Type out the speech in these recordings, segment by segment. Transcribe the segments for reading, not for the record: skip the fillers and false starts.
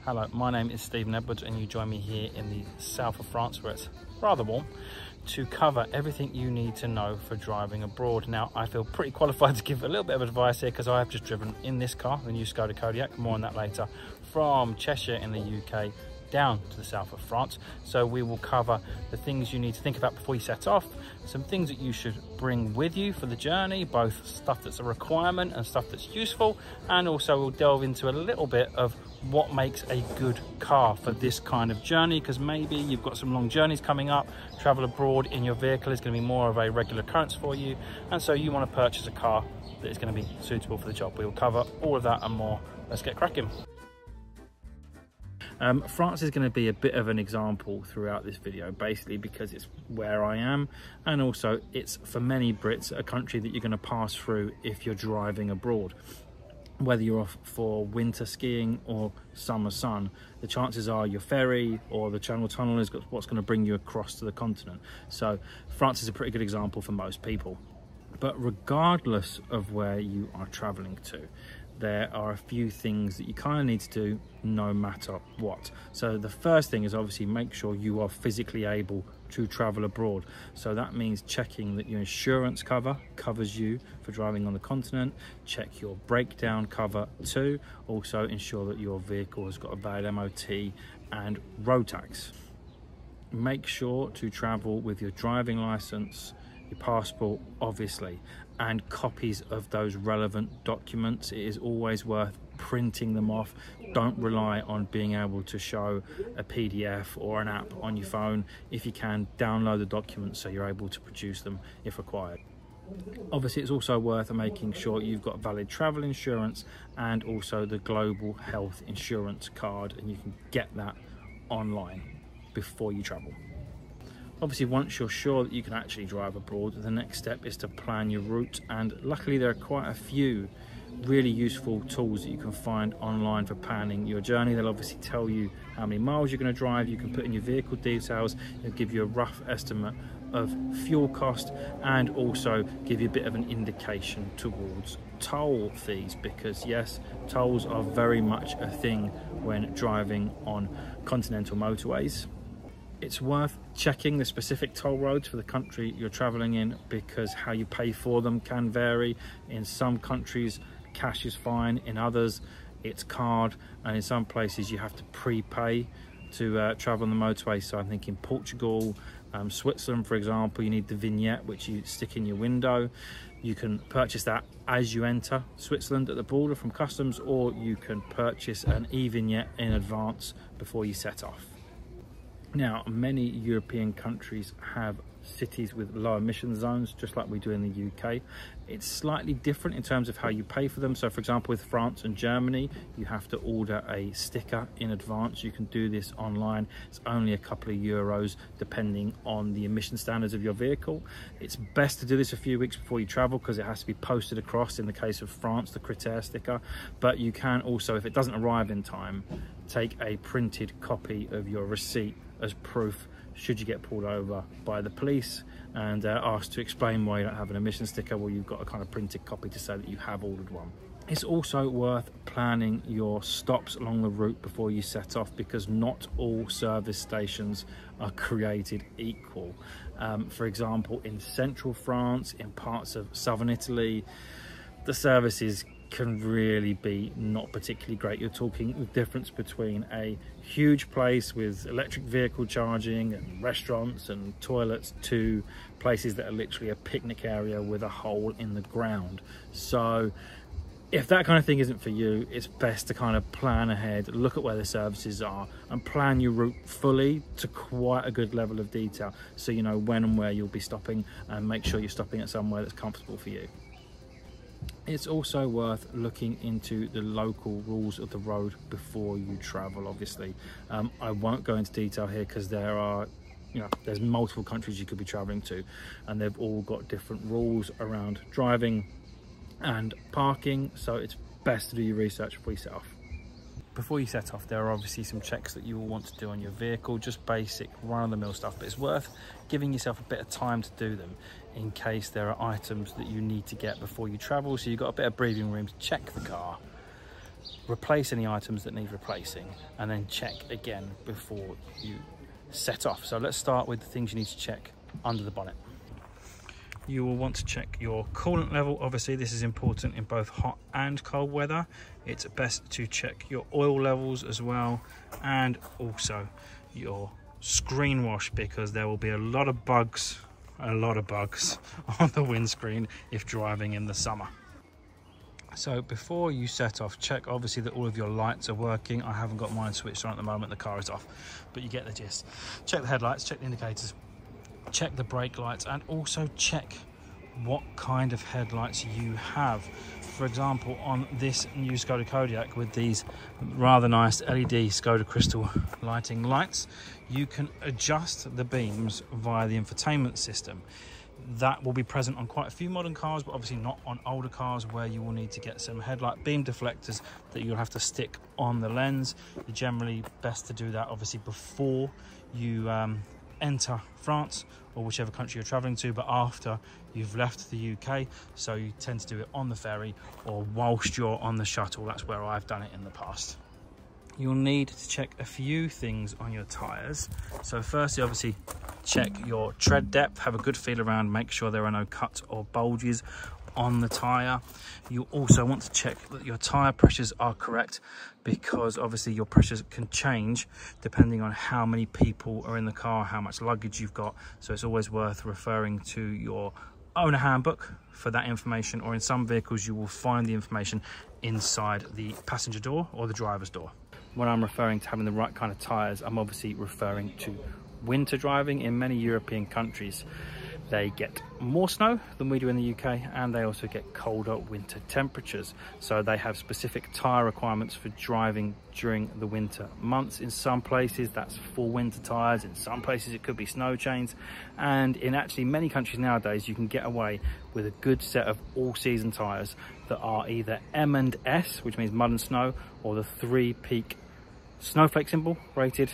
Hello, my name is Stephen Edwards and you join me here in the south of France where it's rather warm to cover everything you need to know for driving abroad. Now, I feel pretty qualified to give a little bit of advice here because I have just driven in this car, the new Skoda Kodiaq, more on that later, from Cheshire in the UK down to the south of France. So we will cover the things you need to think about before you set off, some things that you should bring with you for the journey, both stuff that's a requirement and stuff that's useful, and also we'll delve into a little bit of what makes a good car for this kind of journey, because maybe you've got some long journeys coming up, travel abroad in your vehicle is going to be more of a regular occurrence for you, and so you want to purchase a car that is going to be suitable for the job. We will cover all of that and more. Let's get cracking. France is going to be a bit of an example throughout this video, basically because it's where I am, and also it's, for many Brits, a country that you're going to pass through if you're driving abroad. Whether you're off for winter skiing or summer sun, the chances are your ferry or the Channel Tunnel is what's going to bring you across to the continent. So France is a pretty good example for most people. But regardless of where you are traveling to, there are a few things that you kind of need to do no matter what. So the first thing is obviously make sure you are physically able to travel abroad. So that means checking that your insurance cover covers you for driving on the continent. Check your breakdown cover too. Also ensure that your vehicle has got a valid MOT and road tax. Make sure to travel with your driving license, your passport obviously, and copies of those relevant documents. It is always worth printing them off. Don't rely on being able to show a PDF or an app on your phone. If you can, download the documents so you're able to produce them if required. Obviously, it's also worth making sure you've got valid travel insurance and also the global health insurance card, and you can get that online before you travel. Obviously, once you're sure that you can actually drive abroad, the next step is to plan your route, and luckily there are quite a few really useful tools that you can find online for planning your journey. They'll obviously tell you how many miles you're going to drive. You can put in your vehicle details. It'll give you a rough estimate of fuel cost and also give you a bit of an indication towards toll fees, because yes, tolls are very much a thing when driving on continental motorways. It's worth checking the specific toll roads for the country you're traveling in, because how you pay for them can vary. In some countries, cash is fine. In others, it's card. And in some places, you have to prepay to travel on the motorway. So I'm thinking Portugal, Switzerland, for example, you need the vignette, which you stick in your window. You can purchase that as you enter Switzerland at the border from customs, or you can purchase an e-vignette in advance before you set off. Now, many European countries have cities with low emission zones, just like we do in the UK. It's slightly different in terms of how you pay for them. So for example, with France and Germany, you have to order a sticker in advance. You can do this online. It's only a couple of euros depending on the emission standards of your vehicle. It's best to do this a few weeks before you travel because it has to be posted across, in the case of France, the Critère sticker. But you can also, if it doesn't arrive in time, take a printed copy of your receipt as proof should you get pulled over by the police and asked to explain why you don't have an emission sticker. Well, you've got a kind of printed copy to say that you have ordered one. It's also worth planning your stops along the route before you set off, because not all service stations are created equal. For example, in central France, in parts of southern Italy, the services can really be not particularly great. You're talking the difference between a huge place with electric vehicle charging and restaurants and toilets to places that are literally a picnic area with a hole in the ground. So if that kind of thing isn't for you, it's best to kind of plan ahead, look at where the services are and plan your route fully to quite a good level of detail, so you know when and where you'll be stopping, and make sure you're stopping at somewhere that's comfortable for you. It's also worth looking into the local rules of the road before you travel, obviously. I won't go into detail here because there's multiple countries you could be traveling to, and they've all got different rules around driving and parking, so it's best to do your research before you set off. Before you set off, there are obviously some checks that you will want to do on your vehicle, just basic run-of-the-mill stuff, but it's worth giving yourself a bit of time to do them in case there are items that you need to get before you travel, so you've got a bit of breathing room to check the car. replace any items that need replacing, and then check again before you set off. So let's start with the things you need to check under the bonnet. You will want to check your coolant level. Obviously this is important in both hot and cold weather. It's best to check your oil levels as well, and also your screen wash, because there will be a lot of bugs on the windscreen if driving in the summer. So before you set off, check obviously that all of your lights are working. I haven't got mine switched on at the moment, the car is off, but you get the gist. Check the headlights, check the indicators, check the brake lights, and also check what kind of headlights you have. For example, on this new Skoda Kodiaq with these rather nice LED Skoda crystal lighting lights, you can adjust the beams via the infotainment system. That will be present on quite a few modern cars, but obviously not on older cars, where you will need to get some headlight beam deflectors that you'll have to stick on the lens. You're generally best to do that obviously before you enter France or whichever country you're traveling to, but after you've left the UK. So you tend to do it on the ferry or whilst you're on the shuttle. That's where I've done it in the past. You'll need to check a few things on your tyres. So firstly, obviously check your tread depth, have a good feel around, make sure there are no cuts or bulges on the tyre. You also want to check that your tyre pressures are correct, because obviously your pressures can change depending on how many people are in the car, how much luggage you've got. So it's always worth referring to your owner handbook for that information, or in some vehicles you will find the information inside the passenger door or the driver's door. When I'm referring to having the right kind of tyres, I'm obviously referring to winter driving. In many European countries, they get more snow than we do in the UK, and they also get colder winter temperatures. So they have specific tyre requirements for driving during the winter months. In some places that's full winter tyres, in some places it could be snow chains, and in actually many countries nowadays you can get away with a good set of all-season tyres that are either M&S, which means mud and snow, or the 3-peak snowflake symbol rated.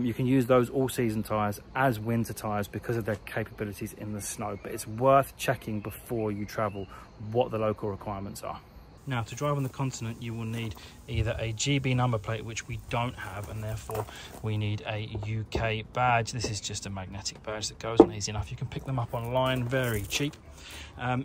You can use those all-season tyres as winter tyres because of their capabilities in the snow, but it's worth checking before you travel what the local requirements are. Now, to drive on the continent, you will need either a GB number plate, which we don't have, and therefore we need a UK badge. This is just a magnetic badge that goes on easy enough. You can pick them up online, very cheap.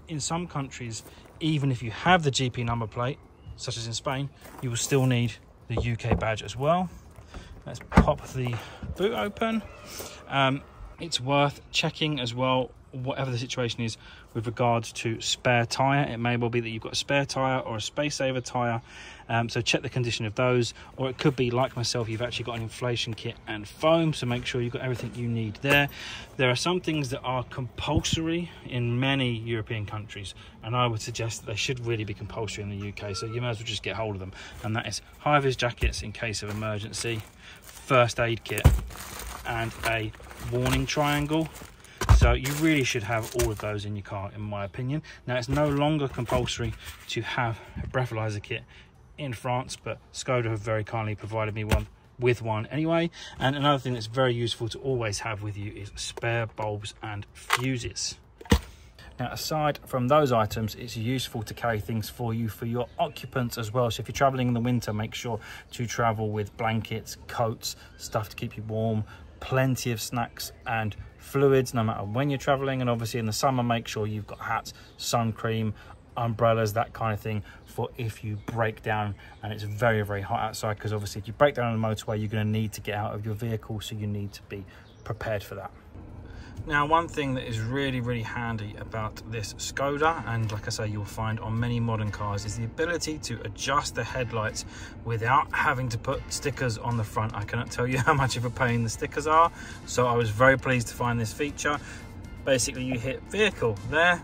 In some countries, even if you have the GP number plate, such as in Spain, you will still need the UK badge as well. Let's pop the boot open. It's worth checking as well, whatever the situation is with regards to spare tyre. It may well be that you've got a spare tyre or a space saver tyre, so check the condition of those. Or it could be like myself, you've actually got an inflation kit and foam, so make sure you've got everything you need there. There are some things that are compulsory in many European countries, and I would suggest that they should really be compulsory in the UK, so you may as well just get hold of them, and that is high-vis jackets in case of emergency, first aid kit, and a warning triangle. So you really should have all of those in your car, in my opinion. Now, it's no longer compulsory to have a breathalyzer kit in France, but Skoda have very kindly provided me with one anyway. And another thing that's very useful to always have with you is spare bulbs and fuses. Now, aside from those items, it's useful to carry things for your occupants as well. So if you're traveling in the winter, make sure to travel with blankets, coats, stuff to keep you warm, plenty of snacks and fluids no matter when you're traveling. And obviously in the summer, make sure you've got hats, sun cream, umbrellas, that kind of thing, for if you break down and it's very, very hot outside, because obviously if you break down on the motorway, you're going to need to get out of your vehicle, so you need to be prepared for that. Now, one thing that is really, really handy about this Skoda, and like I say, you'll find on many modern cars, is the ability to adjust the headlights without having to put stickers on the front. I cannot tell you how much of a pain the stickers are, so I was very pleased to find this feature. Basically, you hit vehicle there,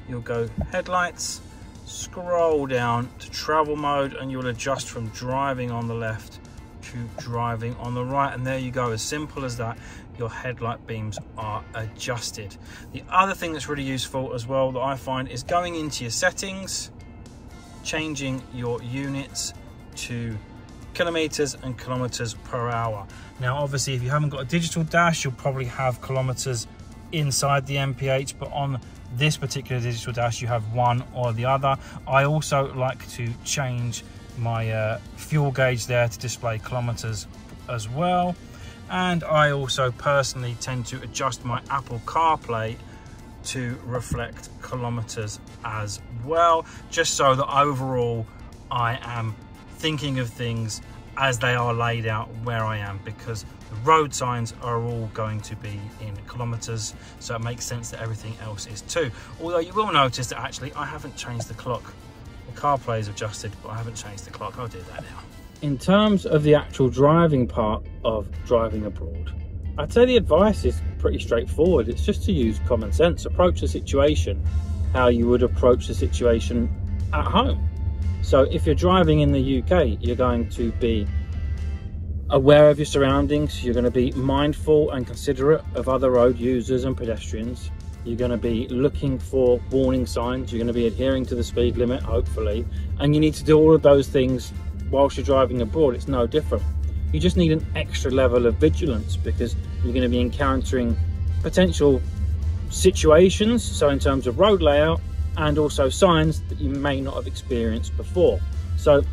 you'll go headlights, scroll down to travel mode, and you'll adjust from driving on the left to driving on the right, and there you go. As simple as that, your headlight beams are adjusted. The other thing that's really useful as well that I find is going into your settings, changing your units to kilometers and kilometers per hour. Now, obviously, if you haven't got a digital dash, you'll probably have kilometers inside the MPH, but on this particular digital dash, you have one or the other. I also like to change my fuel gauge there to display kilometers as well. And I also personally tend to adjust my Apple CarPlay to reflect kilometers as well, just so that overall I am thinking of things as they are laid out where I am, because the road signs are all going to be in kilometers, so it makes sense that everything else is too. Although you will notice that actually I haven't changed the clock. The CarPlay is adjusted, but I haven't changed the clock. I'll do that now. In terms of the actual driving part of driving abroad, I'd say the advice is pretty straightforward. It's just to use common sense, approach the situation how you would approach the situation at home. So if you're driving in the UK, you're going to be aware of your surroundings, you're going to be mindful and considerate of other road users and pedestrians, you're going to be looking for warning signs, you're going to be adhering to the speed limit, hopefully, and you need to do all of those things whilst you're driving abroad. It's no different. You just need an extra level of vigilance because you're going to be encountering potential situations, so in terms of road layout, and also signs that you may not have experienced before. So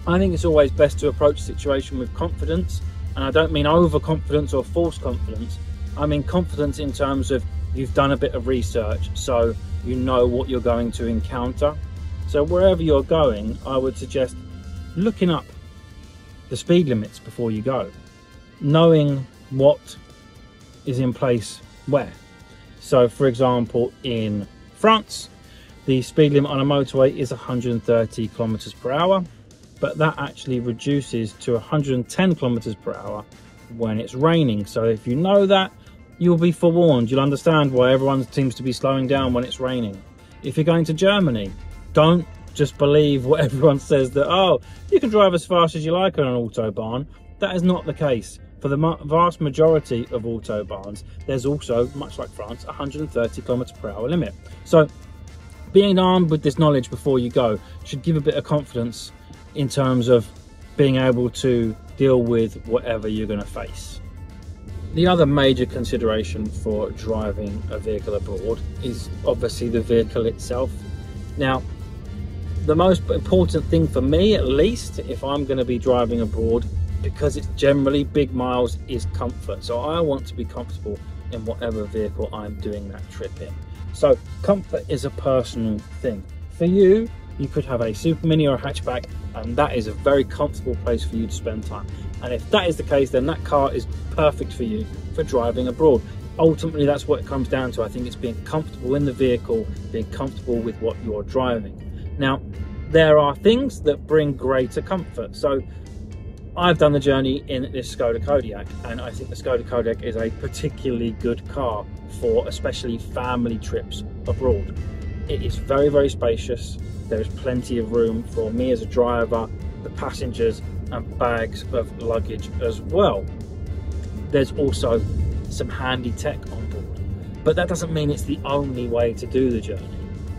I think it's always best to approach a situation with confidence, and I don't mean overconfidence or false confidence. I mean confidence in terms of you've done a bit of research, so you know what you're going to encounter. So wherever you're going, I would suggest looking up the speed limits before you go, knowing what is in place where. So for example, in France, the speed limit on a motorway is 130 kilometers per hour, but that actually reduces to 110 kilometers per hour when it's raining. So if you know that, you'll be forewarned. You'll understand why everyone seems to be slowing down when it's raining. If you're going to Germany, don't just believe what everyone says that, oh, you can drive as fast as you like on an autobahn. That is not the case. For the vast majority of autobahns, there's also, much like France, 130 kilometers per hour limit. So being armed with this knowledge before you go should give a bit of confidence in terms of being able to deal with whatever you're going to face. The other major consideration for driving a vehicle abroad is obviously the vehicle itself. Now, the most important thing for me, at least, if I'm going to be driving abroad, because it's generally big miles, is comfort. So I want to be comfortable in whatever vehicle I'm doing that trip in. So comfort is a personal thing. For you, you could have a Super Mini or a hatchback, and that is a very comfortable place for you to spend time. And if that is the case, then that car is perfect for you for driving abroad. Ultimately, that's what it comes down to. I think it's being comfortable in the vehicle, being comfortable with what you're driving. Now, there are things that bring greater comfort. So I've done the journey in this Skoda Kodiaq, and I think the Skoda Kodiaq is a particularly good car for especially family trips abroad. It is very, very spacious. There is plenty of room for me as a driver, the passengers, and bags of luggage as well. There's also some handy tech on board, but that doesn't mean it's the only way to do the journey.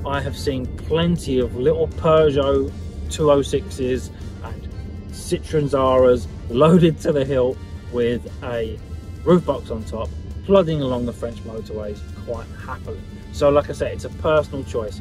I have seen plenty of little Peugeot 206s and Citroen Zaras loaded to the hilt with a roof box on top, plodding along the French motorways quite happily. So like I said, it's a personal choice.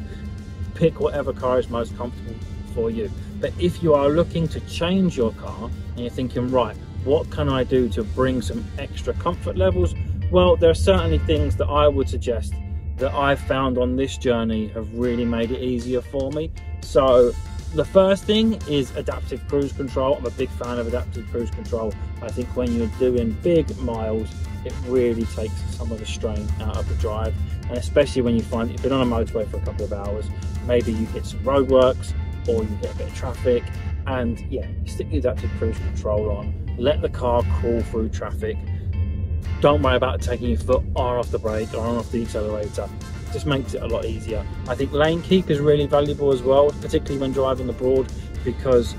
Pick whatever car is most comfortable for you. But if you are looking to change your car and you're thinking, right, what can I do to bring some extra comfort levels? Well, there are certainly things that I would suggest that I've found on this journey have really made it easier for me. So the first thing is adaptive cruise control. I'm a big fan of adaptive cruise control. I think when you're doing big miles, it really takes some of the strain out of the drive, and especially when you find you've been on a motorway for a couple of hours, maybe you hit some roadworks or you get a bit of traffic, and yeah, stick the adaptive cruise control on, let the car crawl through traffic. Don't worry about taking your foot on off the brake or on off the accelerator. It just makes it a lot easier. I think lane keep is really valuable as well, particularly when driving abroad, because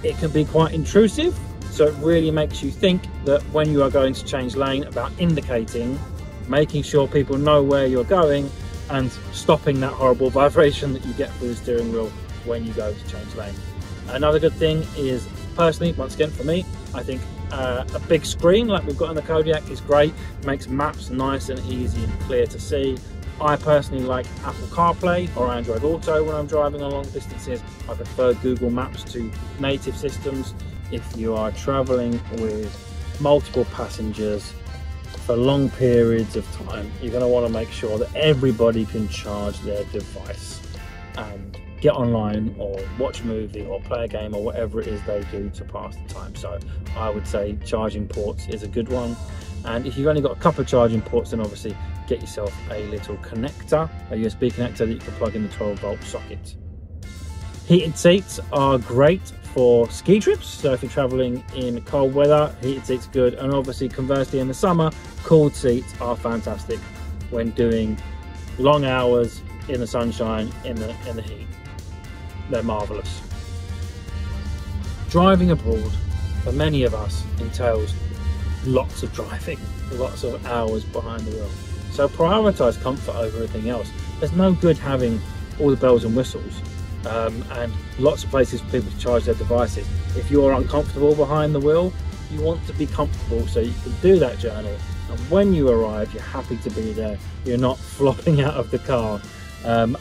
it can be quite intrusive. So it really makes you think that when you are going to change lane, about indicating, making sure people know where you're going, and stopping that horrible vibration that you get through the steering wheel when you go to change lane. Another good thing is, personally, once again for me, I think a big screen like we've got in the Kodiaq is great. It makes maps nice and easy and clear to see. I personally like Apple CarPlay or Android Auto when I'm driving on long distances. I prefer Google Maps to native systems. If you are traveling with multiple passengers for long periods of time, you're going to want to make sure that everybody can charge their device and get online or watch a movie or play a game or whatever it is they do to pass the time. So I would say charging ports is a good one. And if you've only got a couple of charging ports, then obviously get yourself a little connector, a USB connector that you can plug in the 12-volt socket. Heated seats are great for ski trips, so if you're traveling in cold weather, heated seats are good. And obviously conversely in the summer, cooled seats are fantastic when doing long hours in the sunshine, in the heat. They're marvelous. Driving abroad for many of us entails lots of driving, lots of hours behind the wheel. So prioritize comfort over everything else. There's no good having all the bells and whistles and lots of places for people to charge their devices. If you're uncomfortable behind the wheel, you want to be comfortable so you can do that journey. And when you arrive, you're happy to be there. You're not flopping out of the car,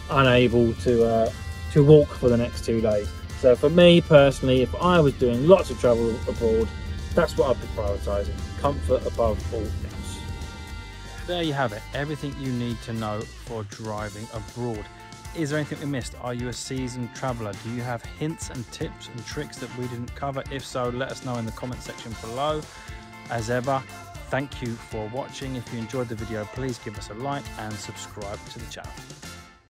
unable to walk for the next 2 days. So for me personally, if I was doing lots of travel abroad, that's what I'd be prioritising, comfort above all else. There you have it, everything you need to know for driving abroad. Is there anything we missed? Are you a seasoned traveller? Do you have hints and tips and tricks that we didn't cover? If so, let us know in the comment section below. As ever, thank you for watching. If you enjoyed the video, please give us a like and subscribe to the channel.